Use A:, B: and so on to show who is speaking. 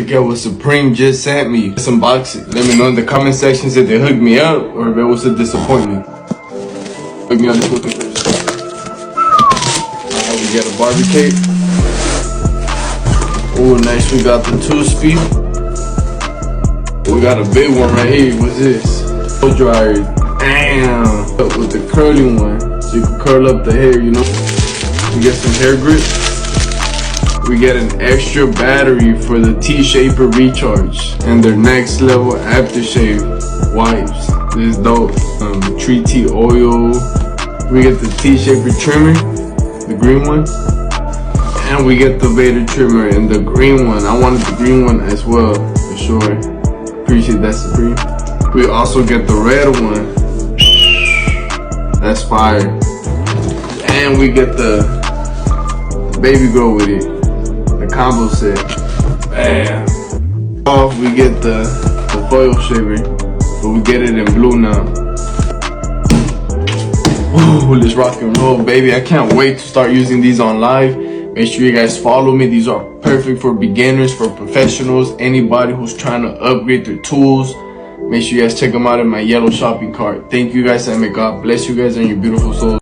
A: Look at what Supreme just sent me. Let's unbox it. Let me know in the comment sections if they hooked me up or if it was a disappointment. Hook me on this one first. Alright, we got a Barbie cake. Oh, nice. We got the 2-speed. We got a big one right here. What's this? Blow dryer. Damn. With the curly one, so you can curl up the hair, you know. We get some hair grip. We get an extra battery for the T-Shaper recharge and their next level aftershave wipes. This is dope. Tree tea oil. We get the T-Shaper trimmer, the green one, and we get the Vader trimmer in the green one. I wanted the green one as well, for sure. Appreciate that, Supreme. We also get the red one. That's fire. And we get the baby girl with it. The combo set. Bam. Oh, we get the foil shaver, but we get it in blue now. Ooh, let's rock and roll, baby. I can't wait to start using these on live. Make sure you guys follow me. These are perfect for beginners, for professionals, anybody who's trying to upgrade their tools. Make sure you guys check them out in my yellow shopping cart. Thank you guys, and may God bless you guys and your beautiful souls.